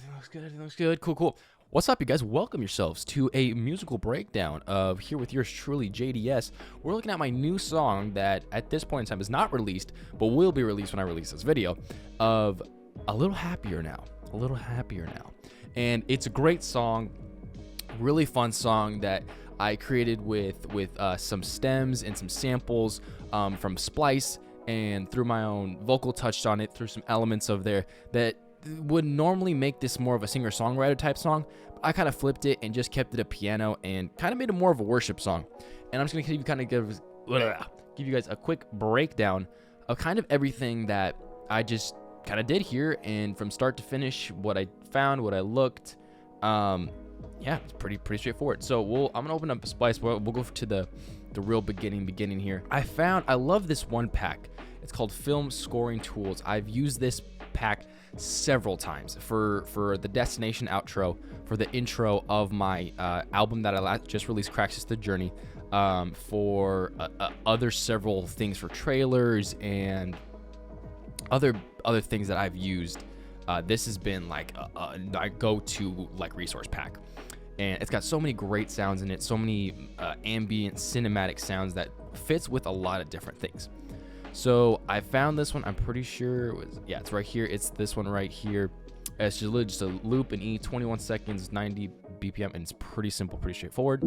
Everything looks good. Everything looks good. Cool, cool. What's up, you guys? Welcome yourselves to a musical breakdown of Here With Yours Truly, JDS. We're looking at my new song that at this point in time is not released, but will be released when I release this video, of A Little Happier Now. A Little Happier Now. And it's a great song, really fun song that I created with some stems and some samples from Splice, and threw my own vocal touch on it, threw some elements of there that would normally make this more of a singer-songwriter type song. I kind of flipped it and just kept it a piano and kind of made it more of a worship song. And I'm just gonna give you guys a quick breakdown of kind of everything that I just kind of did here, and from start to finish, what I found, what I looked. Yeah, it's pretty straightforward. So I'm gonna open up a Splice. We'll go to the real beginning here. I love this one pack. It's called Film Scoring Tools. I've used this pack several times for the destination outro, for the intro of my album that I just released, Cracks the Journey, for other several things, for trailers and other things that I've used. This has been like a go-to like resource pack, and it's got so many great sounds in it, so many ambient cinematic sounds that fits with a lot of different things. So I found this one. I'm pretty sure it's right here. It's this one right here. It's just a loop in E, 21 seconds, 90 BPM, and it's pretty simple, pretty straightforward.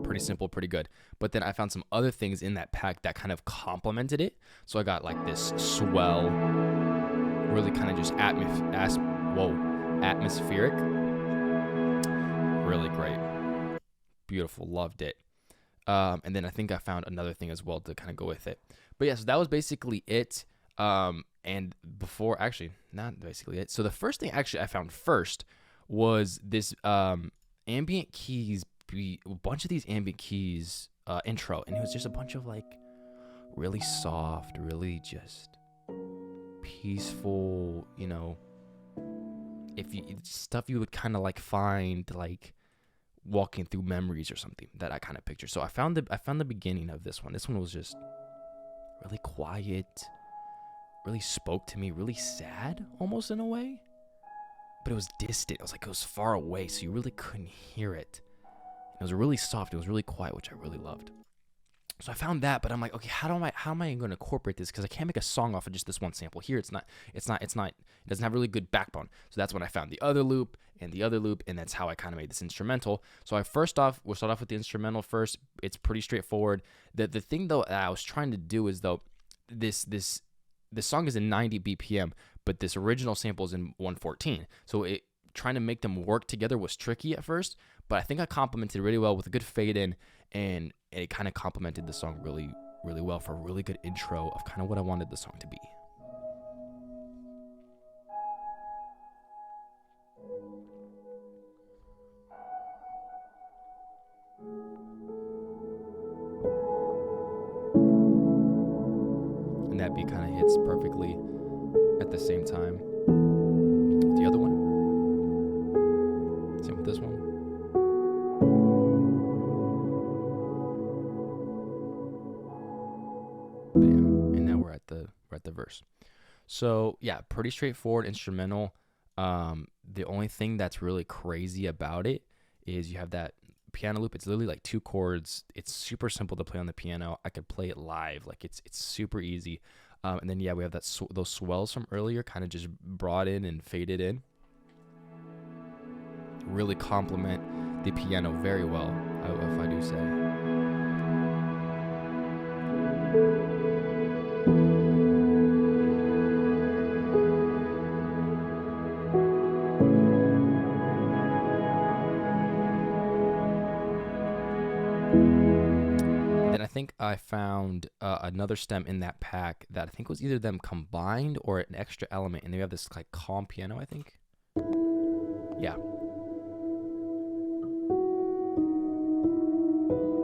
Pretty simple, pretty good. But then I found some other things in that pack that kind of complemented it. So I got like this swell, really kind of just atmospheric. Really great. Beautiful, loved it. And then I think I found another thing as well to kind of go with it. But yeah, so that was basically it. And before, actually, not basically it. So the first thing actually I found first was this ambient keys, a bunch of these ambient keys intro. And it was just a bunch of like really soft, really just peaceful, stuff you would kind of like find like walking through memories or something, that I kind of picture. So I found the beginning of this one. This one was just really quiet, really spoke to me, really sad almost in a way, but it was distant. It was far away, so you really couldn't hear it. It was really soft, it was really quiet, which I really loved. So I found that, but I'm like, okay, how am I going to incorporate this? Because I can't make a song off of just this one sample. Here, it doesn't have really good backbone. So that's when I found the other loop, and that's how I kind of made this instrumental. So we'll start off with the instrumental first. It's pretty straightforward. The thing though that I was trying to do is though, this song is in 90 BPM, but this original sample is in 114. So trying to make them work together was tricky at first, but I think I complemented it really well with a good fade in, and it kind of complemented the song really, really well for a really good intro of kind of what I wanted the song to be. And that beat kind of hits perfectly at the same time with the other one. Same with this one. Bam. And now we're at the verse. So yeah, pretty straightforward instrumental. The only thing that's really crazy about it is you have that piano loop. It's literally like 2 chords. It's super simple to play on the piano. I could play it live. Like it's super easy. And then yeah, we have those swells from earlier kind of just brought in and faded in. Really complement the piano very well, if I do say. Then I think I found another stem in that pack that I think was either them combined or an extra element, and they have this like calm piano, I think. Yeah.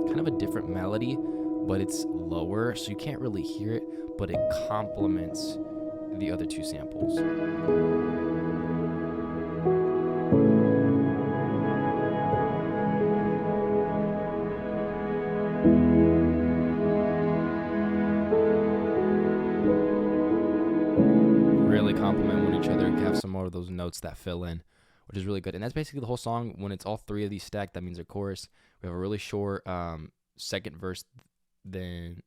Kind of a different melody, but it's lower, so you can't really hear it, but it complements the other 2 samples. more of those notes that fill in, which is really good. And that's basically the whole song. When it's all three of these stacked, that means a chorus. We have a really short second verse than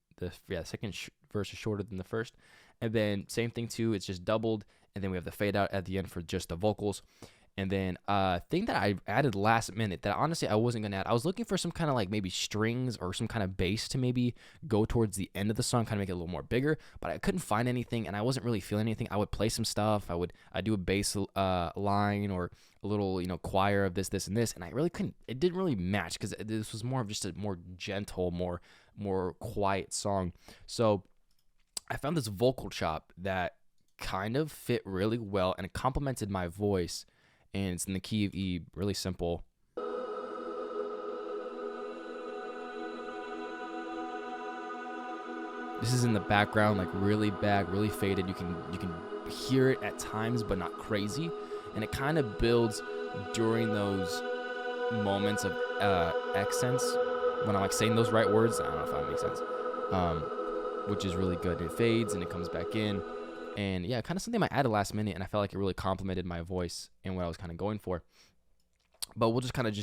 second verse is shorter than the first. And then same thing too, it's just doubled. And then we have the fade out at the end for just the vocals. And then thing that I added last minute that honestly I wasn't going to add. I was looking for some kind of like maybe strings or some kind of bass to maybe go towards the end of the song, kind of make it a little more bigger. But I couldn't find anything, and I wasn't really feeling anything. I would play some stuff. I'd do a bass line or a little choir of this, and this, and I really couldn't. It didn't really match because this was more of just a more gentle, more quiet song. So I found this vocal chop that kind of fit really well, and it complemented my voice. And it's in the key of E, really simple. This is in the background, like really bad, really faded. You can hear it at times, but not crazy. And it kind of builds during those moments of accents when I'm like saying those right words. I don't know if that makes sense. Which is really good. It fades and it comes back in. And yeah, kind of something I added last minute, and I felt like it really complemented my voice and what I was kind of going for. But we'll just kind of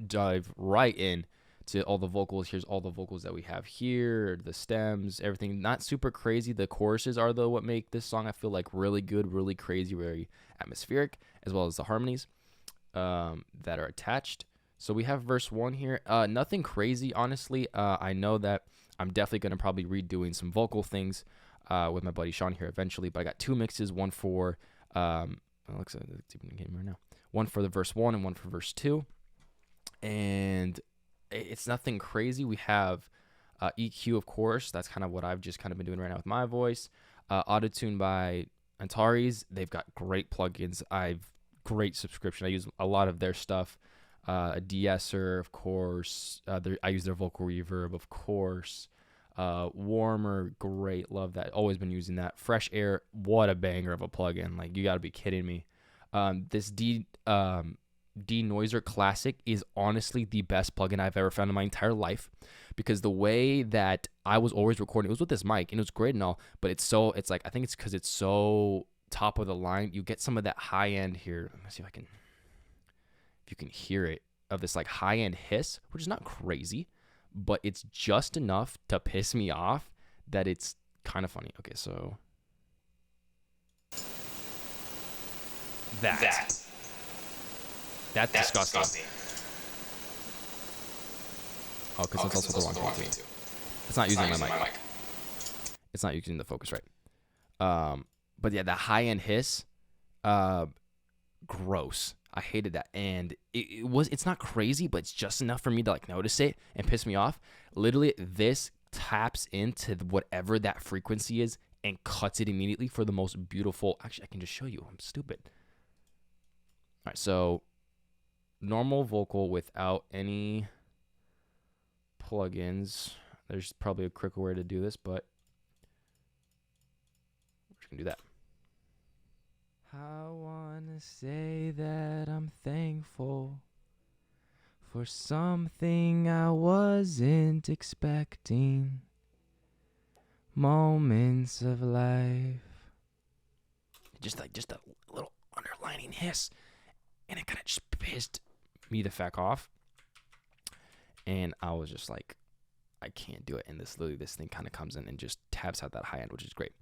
dive right in to all the vocals. Here's all the vocals that we have here, the stems, everything. Not super crazy. The choruses are though what make this song I feel like really good, really crazy, very atmospheric, as well as the harmonies that are attached. So we have verse 1 here. Nothing crazy, honestly. I know that I'm definitely going to probably redoing some vocal things with my buddy Sean here eventually, but I got 2 mixes, one for it looks like it's even in the game right now. One for the verse 1 and one for verse 2. And it's nothing crazy. We have EQ, of course. That's kind of what I've just kind of been doing right now with my voice. Autotune by Antares. They've got great plugins. Great subscription. I use a lot of their stuff. A de-esser, of course. I use their vocal reverb, of course. Warmer, great, love that. Always been using that. Fresh Air, what a banger of a plugin. Like, you gotta be kidding me. This Denoiser Classic is honestly the best plugin I've ever found in my entire life, because the way that I was always recording, it was with this mic and it was great and all, but it's like, I think it's because it's so top of the line. You get some of that high end here. Let me see if you can hear it, of this like high end hiss, which is not crazy, but it's just enough to piss me off that it's kind of funny. Okay, so that's disgusting. Oh, because it's also the wrong thing too. It's not using my mic. It's not using the focus right. But yeah, that high end hiss, gross. I hated that, and it's not crazy, but it's just enough for me to like notice it and piss me off. Literally, this taps into whatever that frequency is and cuts it immediately for the most beautiful. Actually, I can just show you. I'm stupid. All right, so normal vocal without any plugins. There's probably a quicker way to do this, but we're just gonna do that. I wanna say that I'm thankful for something I wasn't expecting. Moments of life. Just a little underlining hiss, and it kind of just pissed me the fuck off. And I was just like, I can't do it. And this thing kind of comes in and just taps out that high end, which is great.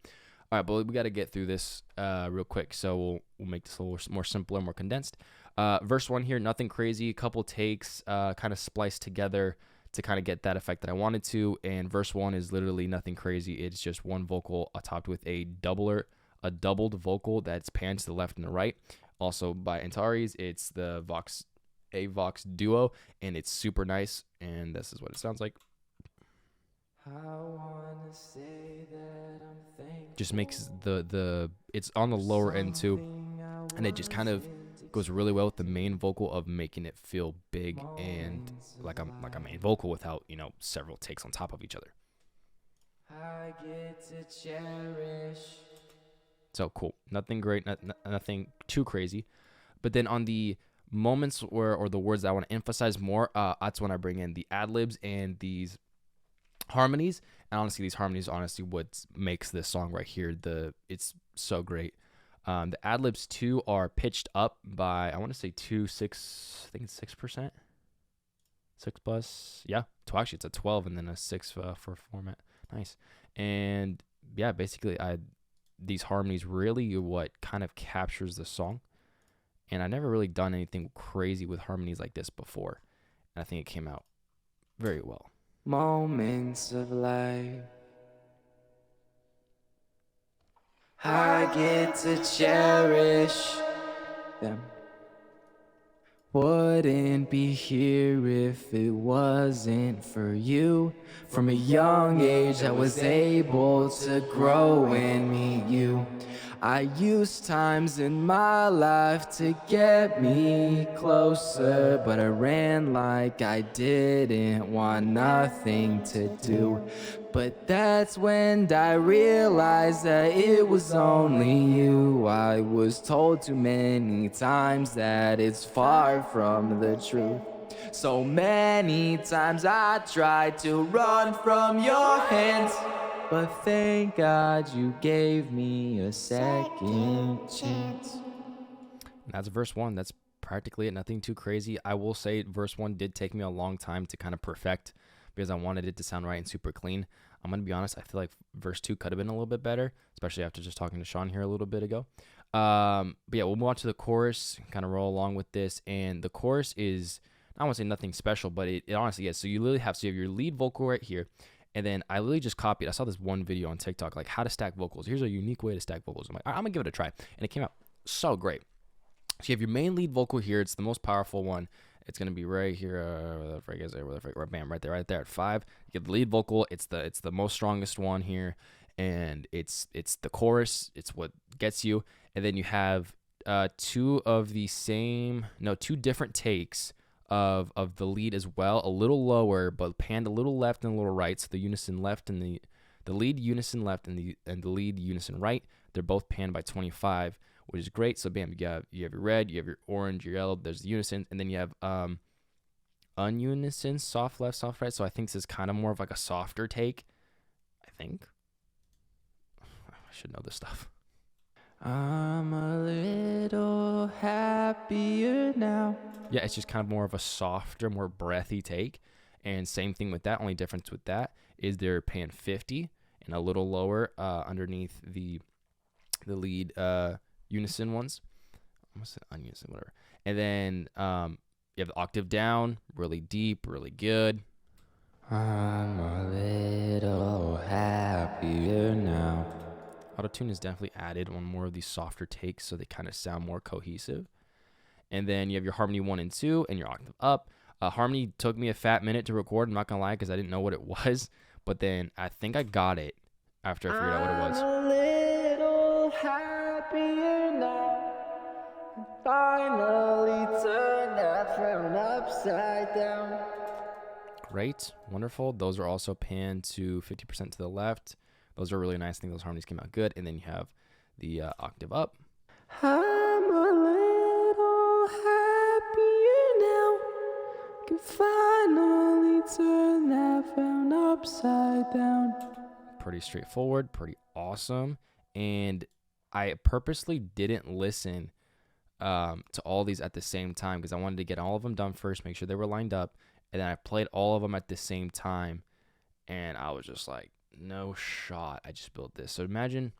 All right, but we got to get through this real quick, so we'll make this a little more simpler, more condensed. Verse 1 here, nothing crazy, a couple takes, kind of spliced together to kind of get that effect that I wanted to. And verse 1 is literally nothing crazy. It's just one vocal topped with a doubled vocal that's panned to the left and the right. Also by Antares, it's the Vox Duo, and it's super nice. And this is what it sounds like. I wanna say that I'm thankful. Just makes the it's on the lower end too, and it just kind of goes really well with the main vocal of making it feel big and like a main vocal without several takes on top of each other. I get to cherish. So cool, nothing great, nothing too crazy, but then on the moments or the words that I want to emphasize more, that's when I bring in the ad libs and these harmonies. And honestly, these harmonies what makes this song right here, it's so great. The ad libs too are pitched up by, I want to say 6, I think it's 6%. 6 plus, yeah. Actually, it's a 12 and then a 6 for format. Nice. And yeah, basically, these harmonies really what kind of captures the song. And I never really done anything crazy with harmonies like this before. And I think it came out very well. Moments of life I get to cherish them. Wouldn't be here if it wasn't for you. From a young age I was able to grow and meet you. I used times in my life to get me closer, but I ran like I didn't want nothing to do. But that's when I realized that it was only you. I was told too many times that it's far from the truth. So many times I tried to run from your hands, but thank God you gave me a second chance. And that's verse 1. That's practically it. Nothing too crazy. I will say verse 1 did take me a long time to kind of perfect because I wanted it to sound right and super clean. I'm going to be honest. I feel like verse 2 could have been a little bit better, especially after just talking to Sean here a little bit ago. But yeah, we'll move on to the chorus, kind of roll along with this. And the chorus is, I don't want to say nothing special, but it honestly is. So you literally have, so you have your lead vocal right here. And then I literally just copied. I saw this one video on TikTok, like how to stack vocals. Here's a unique way to stack vocals. I'm like, I'm going to give it a try. And it came out so great. So you have your main lead vocal here. It's the most powerful one. It's gonna be right here. Where the frick is it? Bam, right there at 5. You get the lead vocal. It's the most strongest one here, and it's the chorus. It's what gets you. And then you have two different takes of the lead as well. A little lower, but panned a little left and a little right. So the unison left and the lead unison left and the lead unison right. They're both panned by 25. Which is great. So bam, you have your red, you have your orange, your yellow. There's the unison, and then you have ununison, soft left, soft right. So I think this is kind of more of like a softer take. I think I should know this stuff. I'm a little happier now. Yeah, it's just kind of more of a softer, more breathy take. And same thing with that. Only difference with that is they're paying 50 and a little lower underneath the lead unison ones. I'm gonna say unison, whatever. And then you have the octave down, really deep, really good. I'm a little happier now. Auto-tune is definitely added on more of these softer takes so they kind of sound more cohesive. And then you have your harmony 1 and 2 and your octave up. Harmony took me a fat minute to record, I'm not gonna lie, because I didn't know what it was. But then I think I got it after I figured out what it was. I'm a little happier now. Finally turn that frown upside down. Great, wonderful. Those are also panned to 50% to the left. Those are really nice. I think those harmonies came out good. And then you have the octave up. I'm a little happier now. Can finally turn that frown upside down. Pretty straightforward, pretty awesome. And I purposely didn't listen to all these at the same time because I wanted to get all of them done first, make sure they were lined up, and then I played all of them at the same time, and I was just like, no shot, I just built this. So imagine,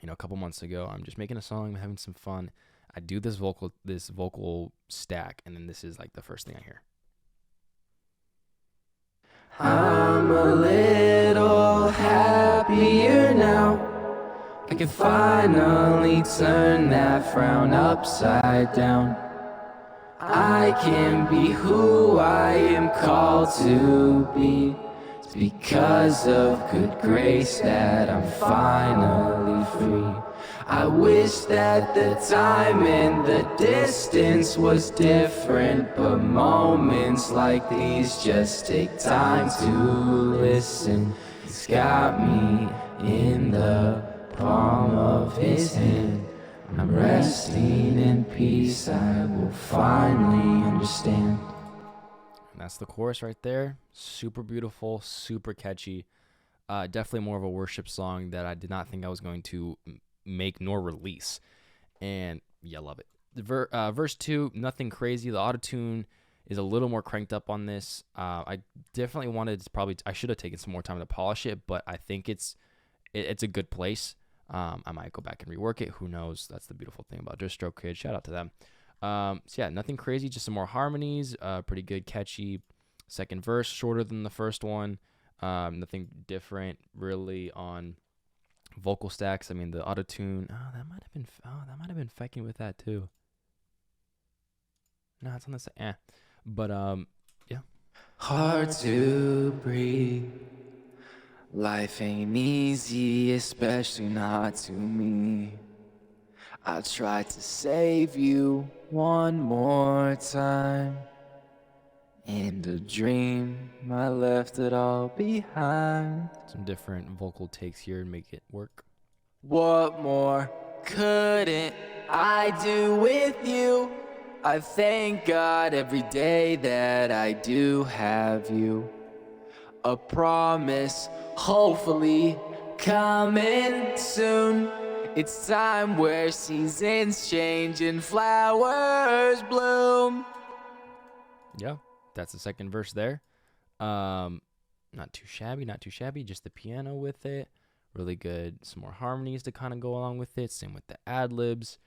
a couple months ago, I'm just making a song, I'm having some fun, I do this vocal stack, and then this is like the first thing I hear. I'm a little happier now. I can finally turn that frown upside down. I can be who I am called to be. It's because of good grace that I'm finally free. I wish that the time and the distance was different, but moments like these just take time to listen. It's got me in the palm of his hand. I'm resting in peace, I will finally understand. And that's the chorus right there. Super beautiful, super catchy. Definitely more of a worship song that I did not think I was going to make nor release. And yeah, love it. Verse 2, nothing crazy. The auto-tune is a little more cranked up on this. I definitely wanted to I should have taken some more time to polish it, but I think it's a good place. I might go back and rework it. Who knows? That's the beautiful thing about DistroKid. Shout out to them. So yeah, nothing crazy, just some more harmonies. Pretty good, catchy. Second verse, shorter than the first one. Nothing different really on vocal stacks. I mean, the auto-tune. That might have been fucking with that too. No, it's on the side. But yeah. Hard to breathe. Life ain't easy, especially not to me. I tried to save you one more time. In the dream, I left it all behind. Some different vocal takes here and make it work. What more couldn't I do with you? I thank God every day that I do have you. A promise, hopefully, coming soon. It's time where seasons change and flowers bloom. Yeah, that's the second verse there. Not too shabby, just the piano with it. Really good. Some more harmonies to kind of go along with it. Same with the ad-libs.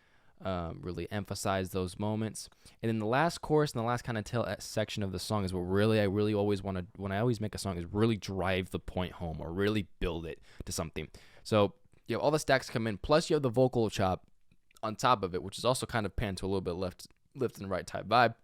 Really emphasize those moments. And then the last chorus and the last kind of tail section of the song is what I really always want to, when I always make a song, is really drive the point home or really build it to something. So you have all the stacks come in, plus you have the vocal chop on top of it, which is also kind of panned to a little bit left and right type vibe.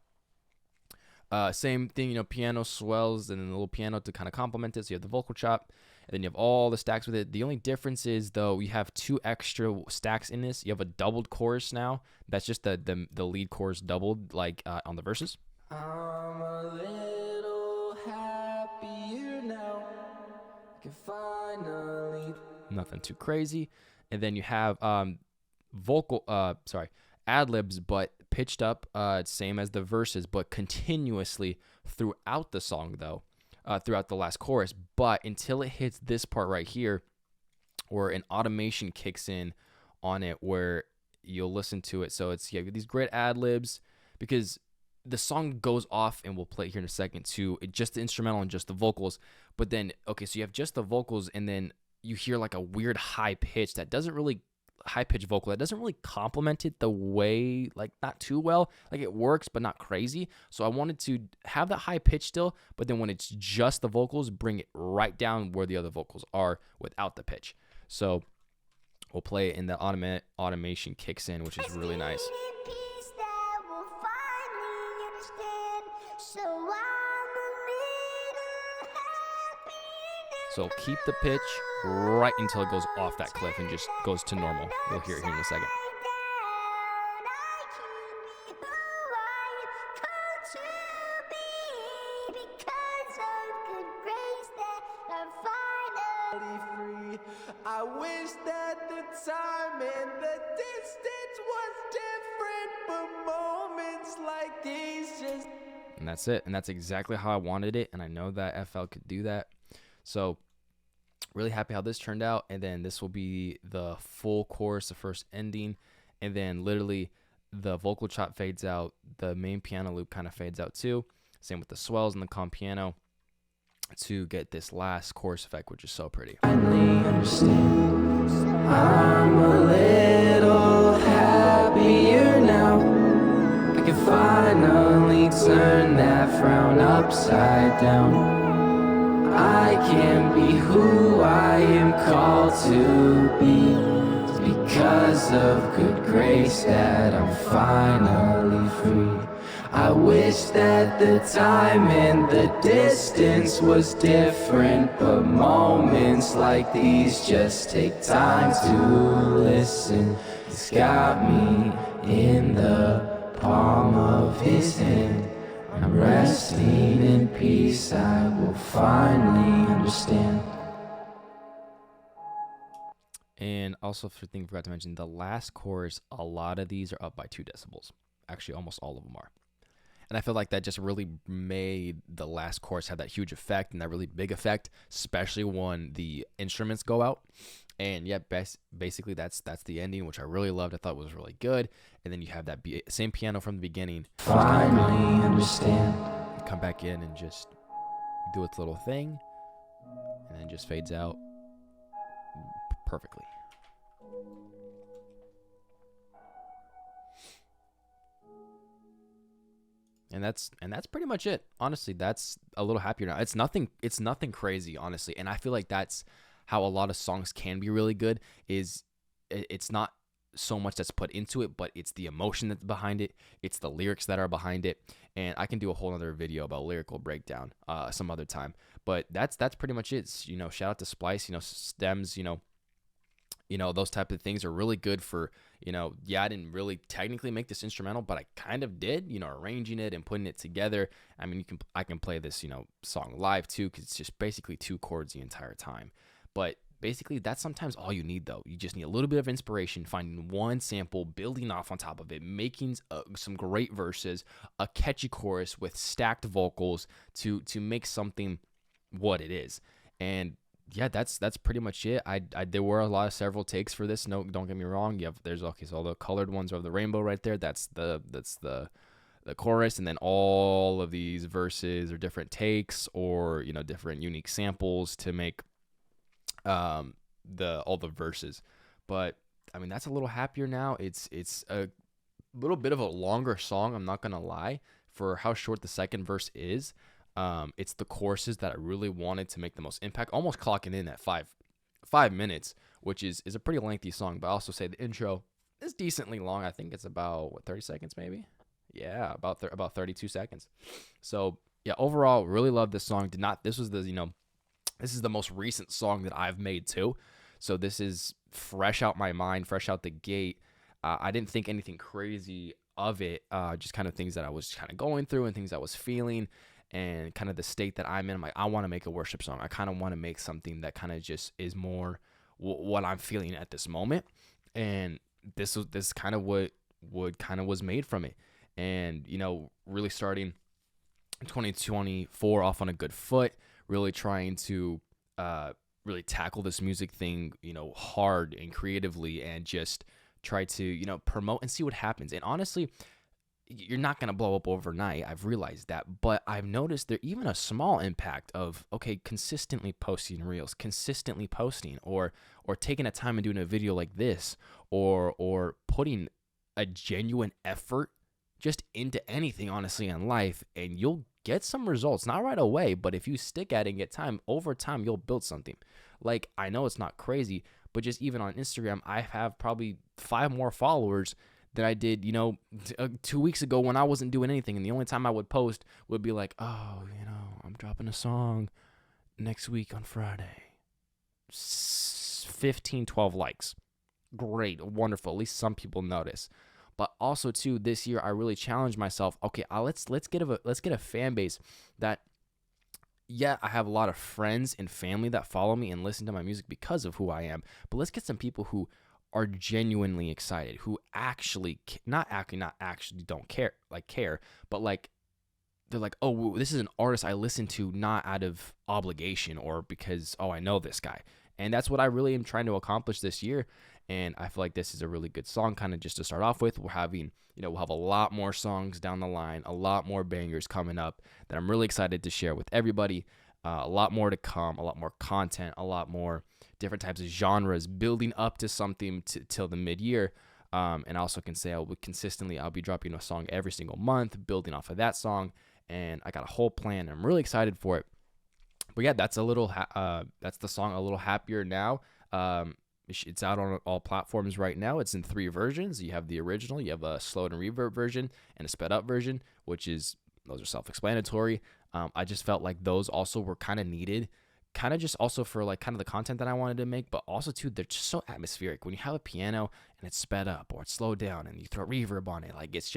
Same thing, piano swells and then a little piano to kind of complement it. So you have the vocal chop, and then you have all the stacks with it. The only difference is, though, you have 2 extra stacks in this. You have a doubled chorus now. That's just the lead chorus doubled, like on the verses. I'm a little happier now. I can finally. Nothing too crazy. And then you have ad-libs, but pitched up, same as the verses, but continuously throughout the song, though. Throughout the last chorus, but until it hits this part right here, where an automation kicks in on it, where you'll listen to it. So it's these great ad libs, because the song goes off, and we'll play it here in a second, to just the instrumental and just the vocals. But then, okay, so you have just the vocals, and then you hear like a weird high pitch that doesn't really high-pitched vocal that doesn't really complement it the way, like, not too well. Like, it works, but not crazy. So I wanted to have that high pitch still, but then when it's just the vocals, bring it right down where the other vocals are without the pitch. So we'll play it, and the automation kicks in, which is really nice. So keep the pitch right until it goes off that cliff and just goes to normal. You'll hear it here in a second. I wish that the time and the distance was different, but moments like these just... And that's it. And that's exactly how I wanted it. And I know that FL could do that. So really happy how this turned out. And then this will be the full chorus, the first ending. And then literally the vocal chop fades out. The main piano loop kind of fades out too. Same with the swells and the comp piano, to get this last chorus effect, which is so pretty. Finally understand, I'm a little happier now. I can finally turn that frown upside down. I can be who I am called to be. It's because of good grace that I'm finally free. I wish that the time and the distance was different, but moments like these just take time to listen. He's got me in the palm of his hand. I'm resting in peace, I will finally understand. And also, for thing I forgot to mention, the last chorus, a lot of these are up by 2 decibels. Actually, almost all of them are. And I feel like that just really made the last chorus have that huge effect and that really big effect, especially when the instruments go out. And yeah, basically that's the ending, which I really loved. I thought was really good. And then you have that same piano from the beginning, Finally understand. come back in and just do its little thing, and then just fades out perfectly. And that's pretty much it. Honestly, that's a little happier now. It's nothing crazy, honestly. And I feel like that's how a lot of songs can be really good, is it's not so much that's put into it, but it's the emotion that's behind it. It's the lyrics that are behind it. And I can do a whole other video about lyrical breakdown some other time. But that's pretty much it. Shout out to Splice, stems, those type of things are really good for, I didn't really technically make this instrumental, but I kind of did, arranging it and putting it together. I mean, I can play this, song live too, because it's just basically 2 chords the entire time. But basically, that's sometimes all you need, though. You just need a little bit of inspiration, finding one sample, building off on top of it, making some great verses, a catchy chorus with stacked vocals to make something what it is. And yeah, that's pretty much it. There were several takes for this. No, don't get me wrong. So all the colored ones of the rainbow right there. That's the chorus, and then all of these verses are different takes or different unique samples to make all the verses. But I mean, that's a little happier now. It's a little bit of a longer song, I'm not gonna lie, for how short the second verse is. It's the choruses that I really wanted to make the most impact, almost clocking in at 5 minutes, which is a pretty lengthy song. But I also say the intro is decently long. I think it's about 30 seconds maybe. Yeah, about 32 seconds. So yeah, overall, really love this song. This is the most recent song that I've made too. So this is fresh out my mind, fresh out the gate. I didn't think anything crazy of it, just kind of things that I was kind of going through and things I was feeling and kind of the state that I'm in. I'm like, I want to make a worship song. I kind of want to make something that kind of just is more what I'm feeling at this moment. And this kind of what kind of was made from it. And, really starting 2024 off on a good foot, really trying to really tackle this music thing, hard and creatively, and just try to, promote and see what happens. And honestly, you're not going to blow up overnight. I've realized that, but I've noticed there even a small impact of, okay, consistently posting reels, consistently posting, or taking a time and doing a video like this, or putting a genuine effort just into anything, honestly, in life, and you'll get some results. Not right away, but if you stick at it and get time, over time, you'll build something. Like, I know it's not crazy, but just even on Instagram, I have probably 5 more followers than I did, 2 weeks ago when I wasn't doing anything. And the only time I would post would be like, oh, I'm dropping a song next week on Friday. 15, 12 likes. Great, wonderful. At least some people notice. But also too, this year I really challenged myself. Okay, let's get a fan base that, yeah, I have a lot of friends and family that follow me and listen to my music because of who I am. But let's get some people who are genuinely excited, who actually not actually don't care, but like they're like, oh, this is an artist I listen to not out of obligation or because, oh, I know this guy. And that's what I really am trying to accomplish this year. And I feel like this is a really good song kind of just to start off with. We'll have a lot more songs down the line, a lot more bangers coming up that I'm really excited to share with everybody. A lot more to come, a lot more content, a lot more different types of genres building up to something till the mid-year. And I also can say I'll be dropping a song every single month, building off of that song. And I got a whole plan. I'm really excited for it. But yeah, that's that's the song, A Little Happier Now. It's out on all platforms right now. It's in 3 versions. You have the original, you have a slowed and reverb version, and a sped up version, those are self-explanatory. I just felt like those also were kind of needed, kind of just also for like kind of the content that I wanted to make, but also too, they're just so atmospheric. When you have a piano and it's sped up or it's slowed down and you throw reverb on it, like it's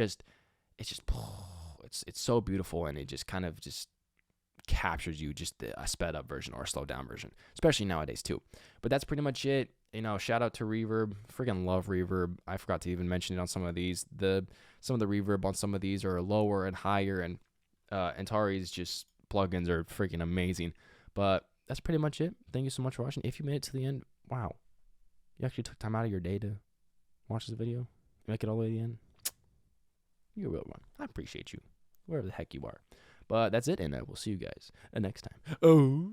so beautiful, and it just kind of just captures you, just a sped up version or a slowed down version, especially nowadays too. But that's pretty much it. Shout out to reverb. Freaking love reverb. I forgot to even mention it on some of these. Some of the reverb on some of these are lower and higher, and Antari's just plugins are freaking amazing. But that's pretty much it. Thank you so much for watching. If you made it to the end, wow, You actually took time out of your day to watch this video, make it all the way to the end. You're a real one. I appreciate you, wherever the heck you are. But that's it, and I will see you guys next time. Oh.